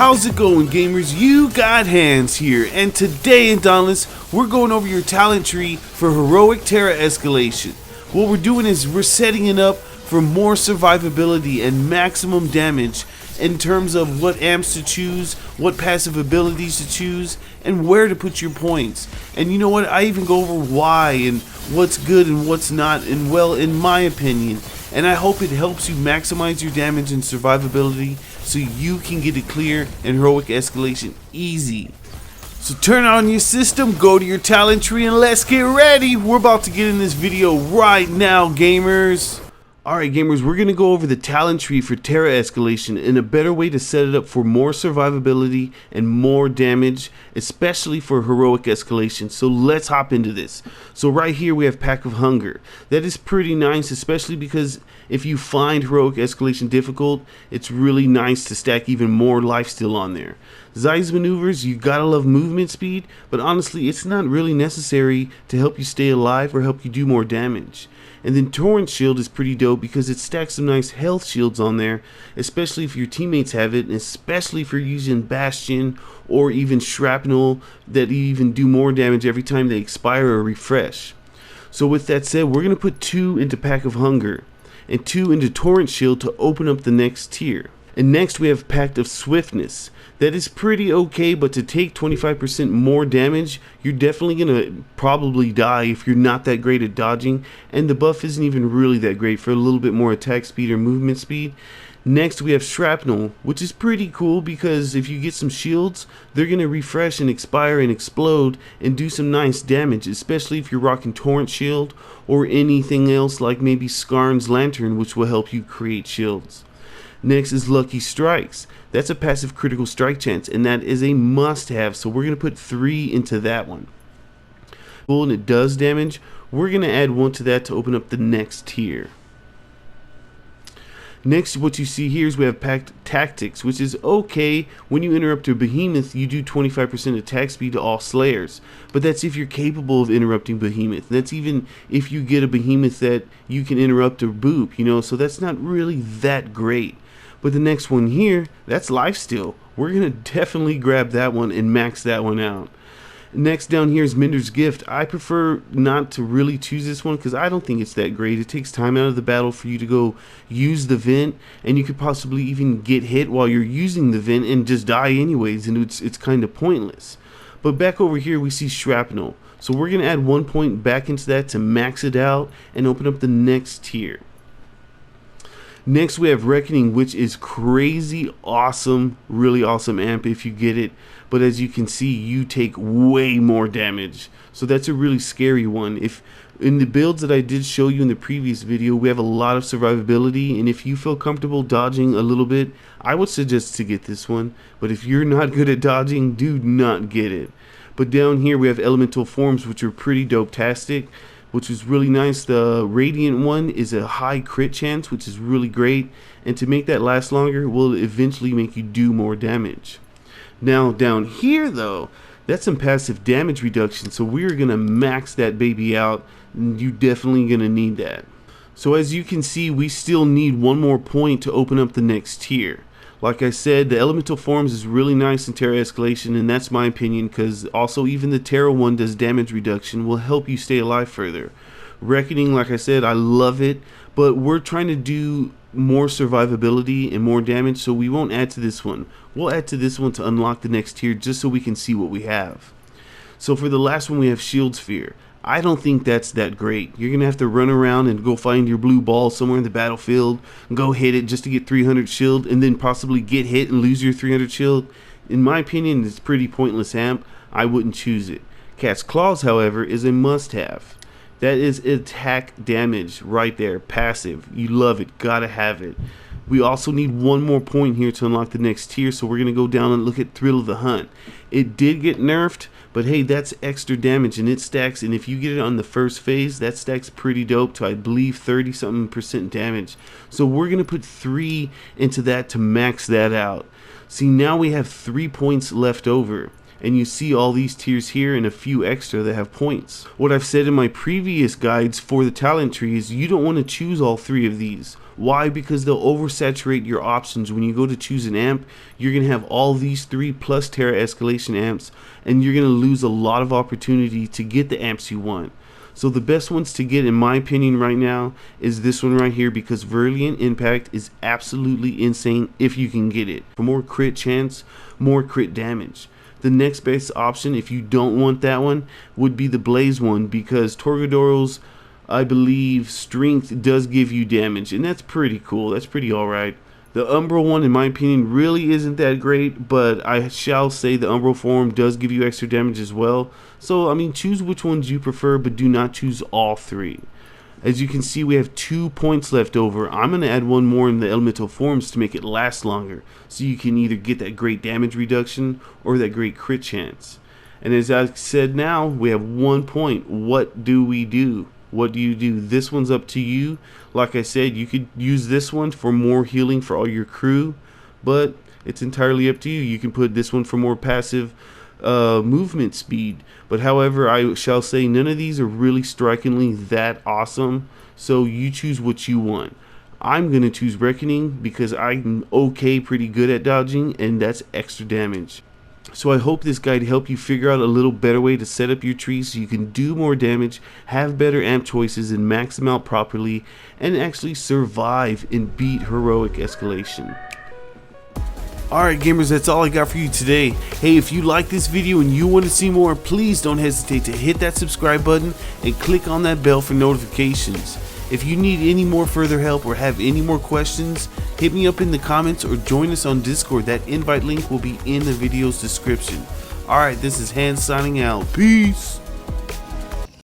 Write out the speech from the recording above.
How's it going, gamers? You got hands here, and today in Dauntless, we're going over your talent tree for Heroic Terra Escalation. What we're doing is we're setting it up for more survivability and maximum damage in terms of what amps to choose, what passive abilities to choose, and where to put your points. And you know what? I even go over why and what's good and what's not, and well, in my opinion. And I hope it helps you maximize your damage and survivability so you can get it clear in Heroic Escalation easy. So turn on your system, go to your talent tree, and let's get ready. We're about to get in this video right now, gamers. Alright gamers, we're going to go over the talent tree for Terra Escalation and a better way to set it up for more survivability and more damage, especially for Heroic Escalation. So let's hop into this. So right here we have Pack of Hunger. That is pretty nice, especially because if you find Heroic Escalation difficult, it's really nice to stack even more lifesteal on there. Zai's maneuvers, you gotta love movement speed, but honestly it's not really necessary to help you stay alive or help you do more damage. And then Torrent Shield is pretty dope because it stacks some nice health shields on there, especially if your teammates have it, and especially if you're using Bastion or even Shrapnel that even do more damage every time they expire or refresh. So with that said, we're going to put 2 into Pack of Hunger and 2 into Torrent Shield to open up the next tier. And next we have Pact of Swiftness. That is pretty okay, but to take 25% more damage, you're definitely going to probably die if you're not that great at dodging, and the buff isn't even really that great for a little bit more attack speed or movement speed. Next we have Shrapnel, which is pretty cool because if you get some shields, they're going to refresh and expire and explode and do some nice damage, especially if you're rocking Torrent Shield or anything else like maybe Skarn's Lantern, which will help you create shields. Next is Lucky Strikes. That's a passive critical strike chance, and that is a must-have, so we're going to put 3 into that one. Well, and it does damage. We're going to add 1 to that to open up the next tier. Next, what you see here is we have Pact Tactics, which is okay. When you interrupt a behemoth, you do 25% attack speed to all slayers. But that's if you're capable of interrupting behemoth. That's even if you get a behemoth that you can interrupt or boop, you know, so that's not really that great. But the next one here, that's lifesteal. We're going to definitely grab that one and max that one out. Next down here is Minder's Gift. I prefer not to really choose this one because I don't think it's that great. It takes time out of the battle for you to go use the vent, and you could possibly even get hit while you're using the vent and just die anyways, and it's kind of pointless. But back over here we see Shrapnel. So we're going to add 1 point back into that to max it out and open up the next tier. Next we have Reckoning, which is crazy awesome, really awesome amp if you get it, but as you can see you take way more damage, so that's a really scary one. If in the builds that I did show you in the previous video, we have a lot of survivability, and if you feel comfortable dodging a little bit, I would suggest to get this one, but if you're not good at dodging, do not get it. But down here we have Elemental Forms, which are pretty dope-tastic, which is really nice. The Radiant one is a high crit chance, which is really great, and to make that last longer will eventually make you do more damage. Now down here though, that's some passive damage reduction, so we're gonna max that baby out, and you're definitely gonna need that. So as you can see, we still need 1 more point to open up the next tier. Like I said, the Elemental Forms is really nice in Terra Escalation, and that's my opinion, because also even the Terra one does damage reduction, will help you stay alive further. Reckoning, like I said, I love it, but we're trying to do more survivability and more damage, so we won't add to this one. We'll add to this one to unlock the next tier just so we can see what we have. So for the last one we have Shield Sphere. I don't think that's that great. You're going to have to run around and go find your blue ball somewhere in the battlefield and go hit it just to get 300 shield and then possibly get hit and lose your 300 shield. In my opinion, it's pretty pointless amp. I wouldn't choose it. Cat's Claws, however, is a must-have. That is attack damage right there. Passive. You love it. Gotta have it. We also need 1 more point here to unlock the next tier, so we're going to go down and look at Thrill of the Hunt. It did get nerfed, but hey, that's extra damage and it stacks, and if you get it on the first phase, that stacks pretty dope to I believe 30-something% damage. So we're going to put 3 into that to max that out. See, now we have 3 points left over. and you see all these tiers here and a few extra that have points. What I've said in my previous guides for the talent tree is you don't want to choose all 3 of these. Why? Because they'll oversaturate your options. When you go to choose an amp, you're going to have all these 3 plus Terra Escalation amps, and you're going to lose a lot of opportunity to get the amps you want. So the best ones to get, in my opinion right now, is this one right here, because Virulent Impact is absolutely insane if you can get it. For more crit chance, more crit damage. The next best option, if you don't want that one, would be the Blaze one, because Torgador's, I believe, strength does give you damage, and that's pretty cool. That's pretty alright. The Umbral one, in my opinion, really isn't that great, but I shall say the Umbral form does give you extra damage as well. So, I mean, choose which ones you prefer, but do not choose all 3. As you can see, we have 2 points left over. I'm going to add one more in the elemental forms to make it last longer, so you can either get that great damage reduction or that great crit chance. And as I said, now we have 1 point. What do we do? What do you do? This one's up to you. Like I said, you could use this one for more healing for all your crew, but it's entirely up to you. You can put this one for more passive movement speed. But however, I shall say none of these are really strikingly that awesome, so you choose what you want. I'm going to choose Reckoning because I'm pretty good at dodging, and that's extra damage. So I hope this guide helped you figure out a little better way to set up your tree so you can do more damage, have better amp choices, and max them out properly, and actually survive and beat Heroic Escalation. Alright gamers, that's all I got for you today. Hey, if you like this video and you want to see more, please don't hesitate to hit that subscribe button and click on that bell for notifications. If you need any more further help or have any more questions, hit me up in the comments or join us on Discord. That invite link will be in the video's description. Alright, this is Hans signing out. Peace!